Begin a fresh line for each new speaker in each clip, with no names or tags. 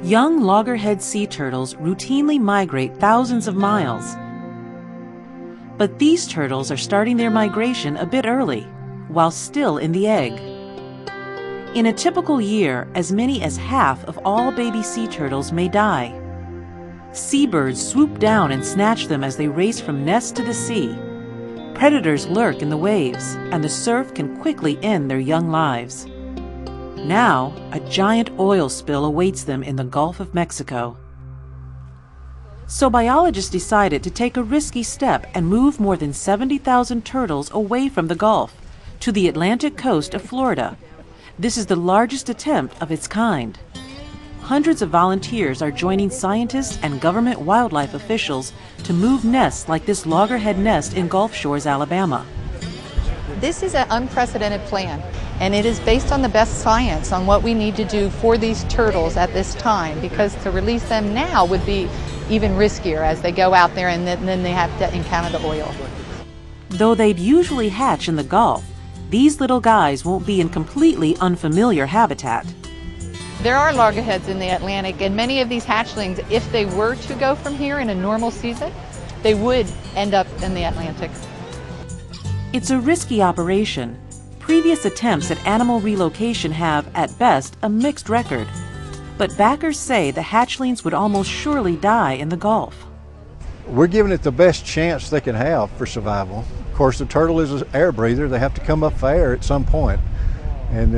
Young loggerhead sea turtles routinely migrate thousands of miles. But these turtles are starting their migration a bit early, while still in the egg. In a typical year, as many as half of all baby sea turtles may die. Seabirds swoop down and snatch them as they race from nest to the sea. Predators lurk in the waves, and the surf can quickly end their young lives. Now, a giant oil spill awaits them in the Gulf of Mexico. So biologists decided to take a risky step and move more than 70,000 turtles away from the Gulf to the Atlantic coast of Florida. This is the largest attempt of its kind. Hundreds of volunteers are joining scientists and government wildlife officials to move nests like this loggerhead nest in Gulf Shores, Alabama.
This is an unprecedented plan, and it is based on the best science on what we need to do for these turtles at this time, because to release them now would be even riskier as they go out there and then they have to encounter the oil.
Though they'd usually hatch in the Gulf, these little guys won't be in completely unfamiliar habitat.
There are loggerheads in the Atlantic, and many of these hatchlings, if they were to go from here in a normal season, they would end up in the Atlantic.
It's a risky operation. Previous attempts at animal relocation have, at best, a mixed record. But backers say the hatchlings would almost surely die in the Gulf.
We're giving it the best chance they can have for survival. Of course, the turtle is an air breather. They have to come up for air at some point. And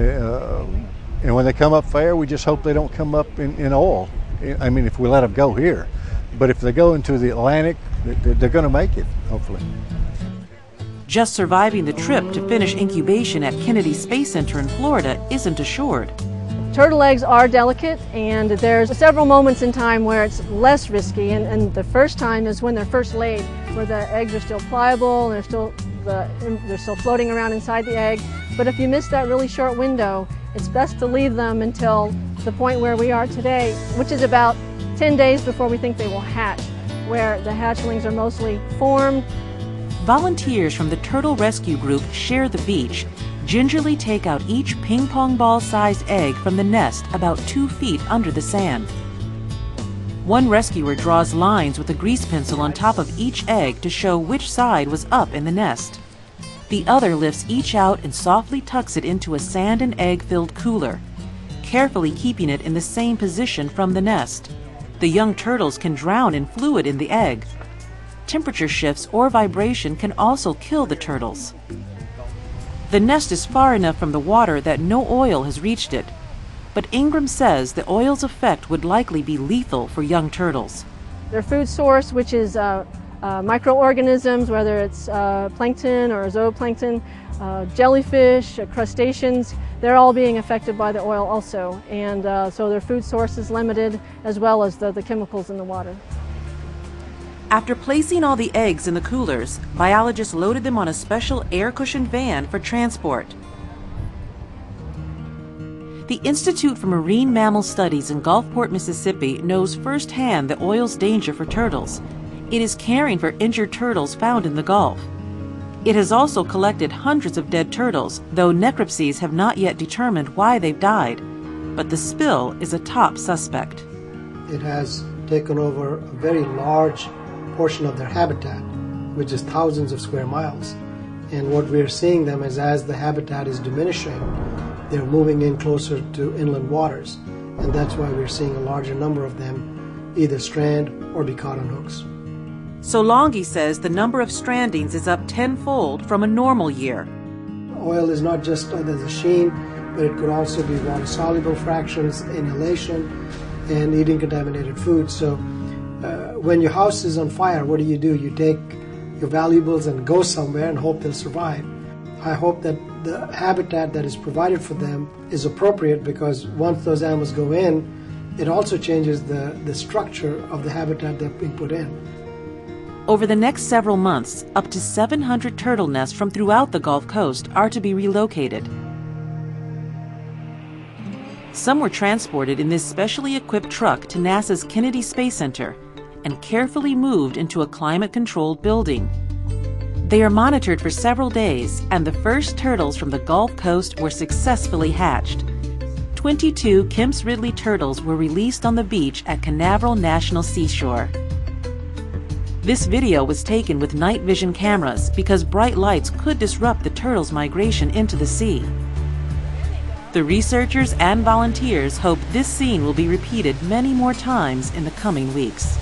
when they come up for air, we just hope they don't come up in oil. I mean, if we let them go here. But if they go into the Atlantic, they're going to make it, hopefully.
Just surviving the trip to finish incubation at Kennedy Space Center in Florida isn't assured.
Turtle eggs are delicate, and there's several moments in time where it's less risky, and the first time is when they're first laid, where the eggs are still pliable and they're still floating around inside the egg. But if you miss that really short window, it's best to leave them until the point where we are today, which is about 10 days before we think they will hatch, where the hatchlings are mostly formed.
Volunteers from the Turtle Rescue Group Share the Beach gingerly take out each ping-pong ball-sized egg from the nest about 2 feet under the sand. One rescuer draws lines with a grease pencil on top of each egg to show which side was up in the nest. The other lifts each out and softly tucks it into a sand and egg-filled cooler, carefully keeping it in the same position from the nest. The young turtles can drown in fluid in the egg. Temperature shifts or vibration can also kill the turtles. The nest is far enough from the water that no oil has reached it, but Ingram says the oil's effect would likely be lethal for young turtles.
Their food source, which is microorganisms, whether it's plankton or zooplankton, jellyfish, crustaceans, they're all being affected by the oil also, and so their food source is limited, as well as the chemicals in the water.
After placing all the eggs in the coolers, biologists loaded them on a special air-cushioned van for transport. The Institute for Marine Mammal Studies in Gulfport, Mississippi knows firsthand the oil's danger for turtles. It is caring for injured turtles found in the Gulf. It has also collected hundreds of dead turtles, though necropsies have not yet determined why they've died. But the spill is a top suspect.
It has taken over a very large portion of their habitat, which is thousands of square miles. And what we're seeing them is, as the habitat is diminishing, they're moving in closer to inland waters. And that's why we're seeing a larger number of them either strand or be caught on hooks.
So Longi says the number of strandings is up tenfold from a normal year.
Oil is not just the sheen, but it could also be water-soluble fractions, inhalation, and eating contaminated food. So when your house is on fire, what do? You take your valuables and go somewhere and hope they'll survive. I hope that the habitat that is provided for them is appropriate, because once those animals go in, it also changes the structure of the habitat they're being put in.
Over the next several months, up to 700 turtle nests from throughout the Gulf Coast are to be relocated. Some were transported in this specially equipped truck to NASA's Kennedy Space Center and carefully moved into a climate-controlled building. They are monitored for several days, and the first turtles from the Gulf Coast were successfully hatched. 22 Kemp's Ridley turtles were released on the beach at Canaveral National Seashore. This video was taken with night vision cameras because bright lights could disrupt the turtles' migration into the sea. The researchers and volunteers hope this scene will be repeated many more times in the coming weeks.